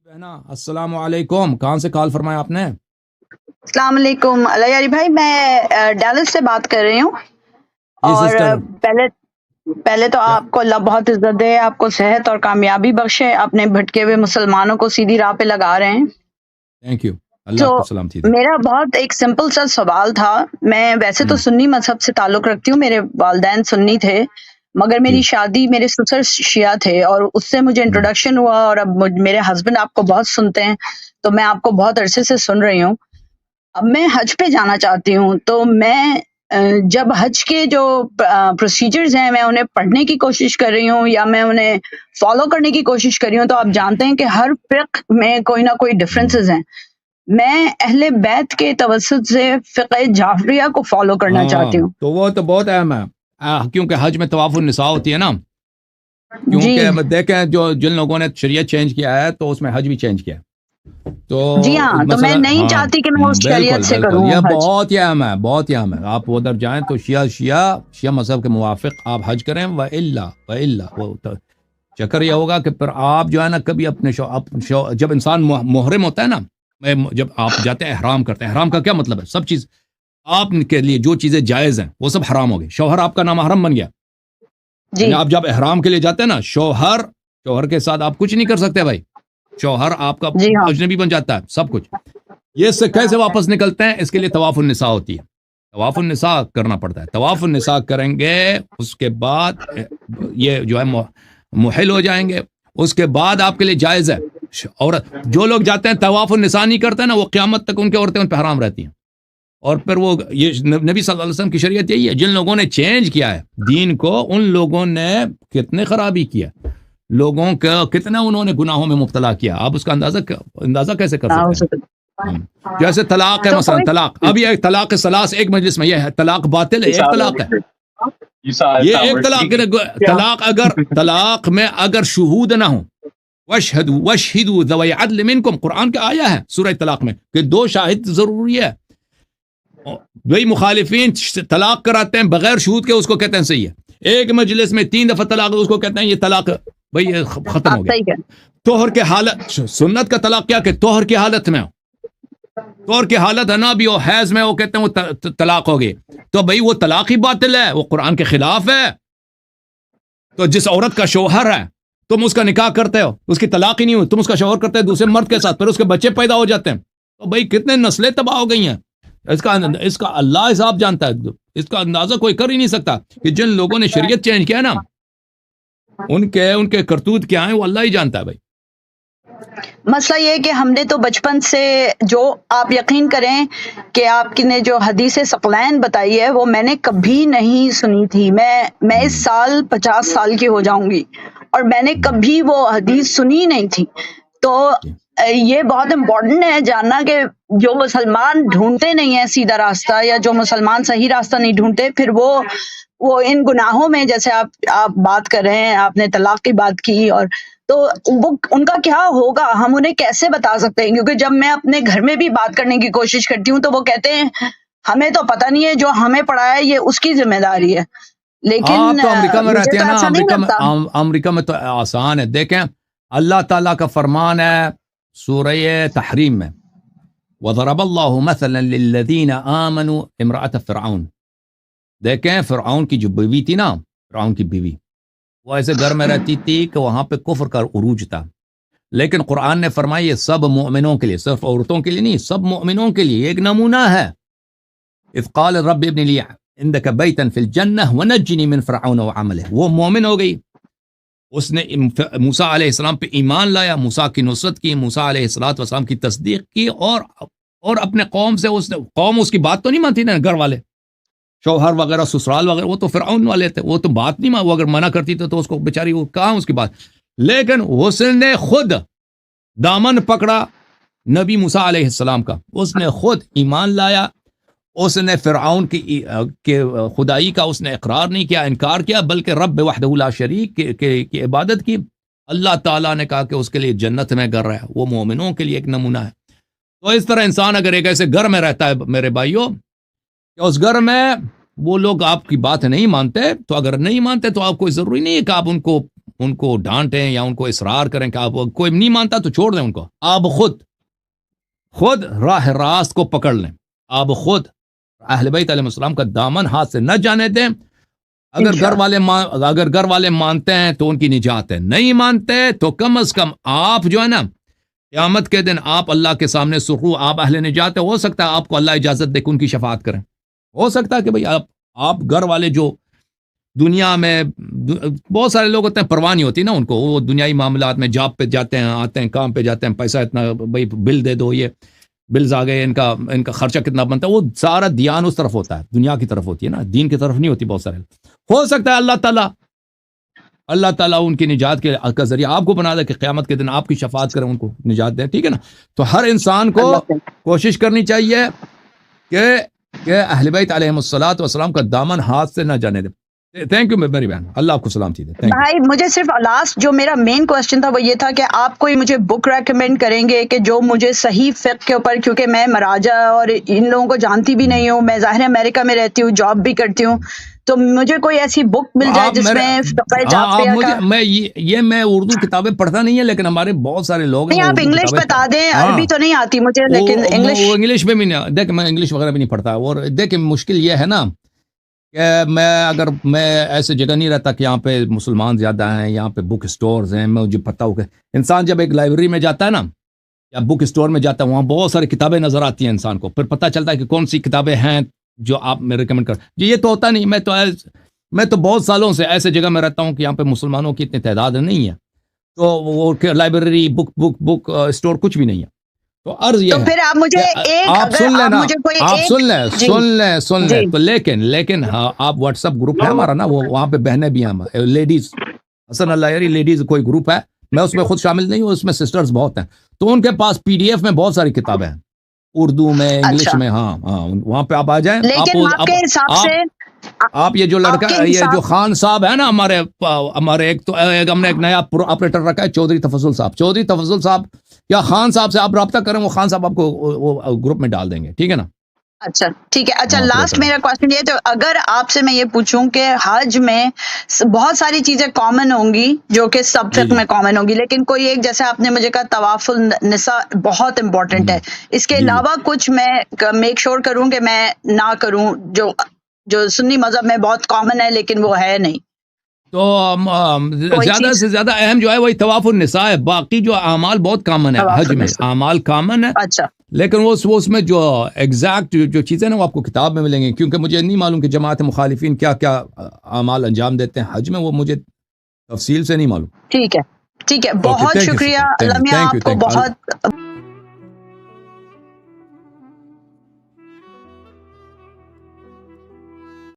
بہنا السلام علیکم، کہاں سے کال فرمایا آپ نے؟ السلام علیکم علیہ بھائی، میں ڈیلس سے بات کر رہی ہوں. جی اور سسٹر. پہلے تو کیا آپ کو اللہ بہت عزت دے، آپ کو صحت اور کامیابی بخشے، اپنے بھٹکے ہوئے مسلمانوں کو سیدھی راہ پہ لگا رہے ہیں. تھینک یو، اللہ تو آپ کو سلامتی دے. میرا بہت ایک سمپل سا سوال تھا. میں ویسے تو ہوں، سنی مذہب سے تعلق رکھتی ہوں، میرے والدین سنی تھے، مگر جی. میری شادی میرے سسر شیعہ تھے اور اس سے مجھے ہوں، انٹروڈکشن ہوا. اور اب میرے ہسبینڈ آپ کو بہت سنتے ہیں، تو میں آپ کو بہت عرصے سے سن رہی ہوں. اب میں حج پہ جانا چاہتی ہوں، تو میں جب حج کے جو پروسیجرز ہیں میں انہیں پڑھنے کی کوشش کر رہی ہوں یا میں انہیں فالو کرنے کی کوشش کر رہی ہوں، تو آپ جانتے ہیں کہ ہر فقہ میں کوئی نہ کوئی ہوں. ڈفرینسز ہیں. میں اہل بیت کے توسط سے فقہ جعفریہ کو فالو کرنا ہاں چاہتی ہوں. تو وہ تو بہت اہم ہے. کیونکہ حج میں طواف النساء ہوتی ہے نا. جی کیونکہ دیکھیں جن لوگوں نے شریعت چینج کیا ہے تو اس میں حج بھی چینج کیا ہے. تو جی ہاں، تو میں مثلا نہیں ہاں، چاہتی کہ میں اس بالکل شریعت سے بالکل، کروں یہ حج. بہت ہی اہم ہے، بہت ہی اہم ہے. آپ ادھر جائیں تو شیعہ مذہب کے موافق آپ حج کریں. و الا وہ چکر یہ ہوگا کہ پھر آپ جو ہے نا کبھی اپنے جب انسان محرم ہوتا ہے نا، جب آپ جاتے ہیں احرام کرتے ہیں، احرام کا کیا مطلب ہے؟ سب چیز آپ کے لیے جو چیزیں جائز ہیں وہ سب حرام ہو گئی. شوہر آپ کا نام حرام بن گیا. جی یعنی آپ جب احرام کے لیے جاتے ہیں نا، شوہر کے ساتھ آپ کچھ نہیں کر سکتے بھائی. شوہر آپ کا جی ہاں اجنبی بن جاتا ہے سب کچھ. یہ اس سے کیسے واپس نکلتے ہیں؟ اس کے لیے طواف النساء ہوتی ہے. طواف النساء کرنا پڑتا ہے. طواف النساء کریں گے، اس کے بعد یہ جو ہے محل ہو جائیں گے. اس کے بعد آپ کے لیے جائز ہے. اور جو لوگ جاتے ہیں طواف النساء نہیں کرتے نا، وہ قیامت تک ان کے عورتیں ان پہ حرام رہتی ہیں. اور پھر وہ یہ نبی صلی اللہ علیہ وسلم کی شریعت یہی ہے. جن لوگوں نے چینج کیا ہے دین کو، ان لوگوں نے کتنے خرابی کیا، لوگوں کا کتنا انہوں نے گناہوں میں مبتلا کیا. آپ اس کا اندازہ کیسے کر سکتے ہیں؟ جیسے طلاق ہے، تو مثلا کوئی طلاق، اب یہ طلاق ثلاث ایک مجلس میں، یہ ہے طلاق باطل ہے، ایک طلاق ہے. یہ ایک طلاق ہے. طلاق میں اگر شہود نہ ہوں، وشہدوا ذوی عدل منکم، قرآن کا آیا ہے سورہ طلاق میں کہ 2 شاہد ضروری ہے. وہی مخالفین طلاق کراتے ہیں بغیر شہود کے، اس کو کہتے ہیں صحیح ہے. ایک مجلس میں 3 دفعہ طلاق، اس کو کہتے ہیں یہ طلاق بھئی یہ ختم آپ ہو گیا. صحیح کہیں. طہر کے حالت، سنت کا طلاق کیا کہ طہر کی حالت میں ہو، طہر کی حالت ہے نا بھی، وہ حیض میں، وہ کہتے ہیں وہ طلاق ہو گئی. تو بھئی وہ طلاق ہی باطل ہے، وہ قرآن کے خلاف ہے. تو جس عورت کا شوہر ہے، تم اس کا نکاح کرتے ہو، اس کی طلاق ہی نہیں ہوئی، تم اس کا شوہر کرتے ہو دوسرے مرد کے ساتھ، پھر اس کے بچے پیدا ہو جاتے ہیں. تو بھئی کتنے نسلیں تباہ ہو گئی ہیں. اس کا اللہ حساب جانتا ہے. اس کا اندازہ کوئی کر ہی نہیں سکتا کہ جن لوگوں نے شریعت چینج کیا نا، ان کے کرتوت کیا ہیں وہ اللہ ہی جانتا ہے بھائی. مسئلہ یہ ہے کہ ہم نے تو بچپن سے، جو آپ یقین کریں کہ آپ نے جو حدیث ثقلین بتائی ہے وہ میں نے کبھی نہیں سنی تھی. میں اس سال 50 سال کی ہو جاؤں گی اور میں نے کبھی وہ حدیث سنی نہیں تھی. تو یہ بہت امپورٹنٹ ہے جاننا کہ جو مسلمان ڈھونڈتے نہیں ہیں سیدھا راستہ، یا جو مسلمان صحیح راستہ نہیں ڈھونڈتے، پھر وہ ان گناہوں میں، جیسے آپ بات کر رہے ہیں، آپ نے طلاق کی بات کی، اور تو وہ ان کا کیا ہوگا ہم انہیں کیسے بتا سکتے ہیں؟ کیونکہ جب میں اپنے گھر میں بھی بات کرنے کی کوشش کرتی ہوں تو وہ کہتے ہیں ہمیں تو پتہ نہیں ہے، جو ہمیں پڑھا ہے یہ اس کی ذمہ داری ہے. لیکن آپ تو امریکہ میں مجھے رہتے ہیں تو نا، ایسا نہیں لگتا. امریکہ میں تو آسان ہے. دیکھیں اللہ تعالیٰ کا فرمان ہے سورہ تحریم میں، وَضَرَبَ اللَّهُ مَثَلًا لِلَّذِينَ آمَنُوا امرأة فرعون. دیکھیں فرعون کی جو بیوی تھی نا، فرعون کی بیوی، وہ ایسے گھر میں رہتی تھی کہ وہاں پہ کفر کا عروج تھا. لیکن قرآن نے فرمایا یہ سب مومنوں کے لیے، صرف عورتوں کے لیے نہیں، سب مومنوں کے لیے ایک نمونہ ہے. اذ قال رب ابن لی عندك بیتا فی الجنہ ونجنی من فرعون وعملہ. وہ مومن ہو گئی، اس نے موسیٰ علیہ السلام پہ ایمان لایا، موسیٰ کی نصرت کی، موسیٰ علیہ السلام کی تصدیق کی، اور اپنے قوم سے قوم اس کی بات تو نہیں مانتی نا، گھر والے شوہر وغیرہ سسرال وغیرہ، وہ تو فرعون والے تھے، وہ تو بات نہیں وہ اگر منع کرتی تو اس کو بیچاری وہ کہاں اس کی بات. لیکن اس نے خود دامن پکڑا نبی موسیٰ علیہ السلام کا، اس نے خود ایمان لایا. اس نے فرعون کی خدائی کا اس نے اقرار نہیں کیا، انکار کیا، بلکہ رب وحدہ لا شریک کی عبادت کی. اللہ تعالیٰ نے کہا کہ اس کے لیے جنت میں گھر ہے. وہ مومنوں کے لیے ایک نمونہ ہے. تو اس طرح انسان اگر ایک ایسے گھر میں رہتا ہے میرے بھائیوں، کہ اس گھر میں وہ لوگ آپ کی بات نہیں مانتے، تو اگر نہیں مانتے تو آپ کو ضروری نہیں ہے کہ آپ ان کو ان کو ڈانٹیں یا ان کو اصرار کریں کہ آپ کوئی نہیں مانتا تو چھوڑ دیں ان کو. آپ خود راہ راست کو پکڑ لیں. آپ خود اہل بیت علیہ السلام کا دامن ہاتھ سے نہ جانے دیں. اگر گھر والے مانتے ہیں تو ان کی نجات ہے, نہیں مانتے تو کم از کم آپ جو ہے نا قیامت کے دن آپ اللہ کے سامنے سرخرو, آپ اہل نجات ہے. ہو سکتا ہے آپ کو اللہ اجازت دے کہ ان کی شفاعت کریں. ہو سکتا ہے کہ بھئی آپ گھر والے جو دنیا میں بہت سارے لوگ ہوتے ہیں پرواہ نہیں ہوتی نا ان کو, وہ دنیائی معاملات میں جاب پہ جاتے ہیں, آتے ہیں, کام پہ جاتے ہیں, پیسہ اتنا بھئی بل دے دو, یہ بلز آ گئے, ان کا خرچہ کتنا بنتا ہے, وہ سارا دھیان اس طرف ہوتا ہے, دنیا کی طرف ہوتی ہے نا, دین کی طرف نہیں ہوتی بہت سارے. ہو سکتا ہے اللہ تعالیٰ ان کی نجات کا ذریعہ آپ کو بنا دے کہ قیامت کے دن آپ کی شفاعت کریں, ان کو نجات دیں. ٹھیک ہے نا. تو ہر انسان کو کوشش کرنی چاہیے کہ اہل بیت علیہم الصلوۃ والسلام کا دامن ہاتھ سے نہ جانے دے. تھینک یو میری بہن, اللہ آپ کو سلامتی دے. بھائی مجھے صرف لاسٹ جو میرا مین کوسچن تھا وہ یہ تھا کہ آپ کوئی مجھے بک ریکمینڈ کریں گے کہ جو مجھے صحیح فقہ کے اوپر, کیونکہ میں مراجع اور ان لوگوں کو جانتی بھی نہیں ہوں, میں ظاہر امریکہ میں رہتی ہوں, جاب بھی کرتی ہوں, تو مجھے کوئی ایسی بک مل جائے جس میں فقہ جعفریہ کا. میں اردو کتابیں پڑھتا نہیں ہے, لیکن ہمارے بہت سارے لوگ نہیں, آپ انگلش بتا دیں, عربی تو نہیں آتی مجھے, لیکن انگلش میں بھی نہیں. دیکھ میں انگلش وغیرہ بھی نہیں پڑھتا, اور دیکھ مشکل یہ ہے نا کہ میں ایسے جگہ نہیں رہتا کہ یہاں پہ مسلمان زیادہ ہیں, یہاں پہ بک سٹورز ہیں, مجھے پتہ ہو کہ انسان جب ایک لائبریری میں جاتا ہے نا یا بک سٹور میں جاتا ہے, وہاں بہت ساری کتابیں نظر آتی ہیں انسان کو, پھر پتہ چلتا ہے کہ کون سی کتابیں ہیں جو آپ میں ریکمنڈ کر. یہ تو ہوتا نہیں, میں تو بہت سالوں سے ایسے جگہ میں رہتا ہوں کہ یہاں پہ مسلمانوں کی اتنی تعداد نہیں ہے, تو وہ لائبریری بک سٹور کچھ بھی نہیں ہے. تو عرض یہ ہے, پھر آپ مجھے آپ سن لیں نا, آپ سن لیں تو لیکن ہاں, آپ واٹس ایپ گروپ ہے ہمارا نا, وہ وہاں پہ بہنیں بھی ہیں, لیڈیز, حسن اللہ یاری لیڈیز کوئی گروپ ہے, میں اس میں خود شامل نہیں ہوں, اس میں سسٹرز بہت ہیں, تو ان کے پاس PDF میں بہت ساری کتابیں ہیں, اردو میں, انگلش میں. ہاں وہاں پہ آپ آ جائیں. آپ یہ جو لڑکا, یہ جو خان صاحب ہے نا ہمارے ایک تو ہم نے ایک نیا آپریٹر رکھا ہے, چودھری تفضل صاحب یا خان صاحب سے آپ رابطہ کریں, وہ خان صاحب آپ کو وہ گروپ میں ڈال دیں گے. ٹھیک ہے نا. اچھا ٹھیک ہے. اچھا لاسٹ میرا کوشچن یہ, تو اگر آپ سے میں یہ پوچھوں کہ حج میں بہت ساری چیزیں کامن ہوں گی جو کہ سب فقہ میں کامن ہوں گی, لیکن کوئی ایک, جیسے آپ نے مجھے کہا طواف النساء بہت امپورٹنٹ ہے, اس کے علاوہ کچھ میں میک شور کروں کہ میں نہ کروں جو سنی مذہب میں بہت کامن ہے لیکن وہ ہے نہیں. تو زیادہ سے زیادہ اہم جو ہے وہی طواف النساء ہے. باقی جو اعمال بہت کامن ہے, حج میں اعمال کامن ہے. اچھا, لیکن وہ اس میں جو ایگزیکٹ جو چیزیں نا وہ آپ کو کتاب میں ملیں گی, کیونکہ مجھے نہیں معلوم کہ جماعت مخالفین کیا اعمال انجام دیتے ہیں حج میں, وہ مجھے تفصیل سے نہیں معلوم. ٹھیک ہے, بہت شکریہ. اللہ میاں آپ کو بہت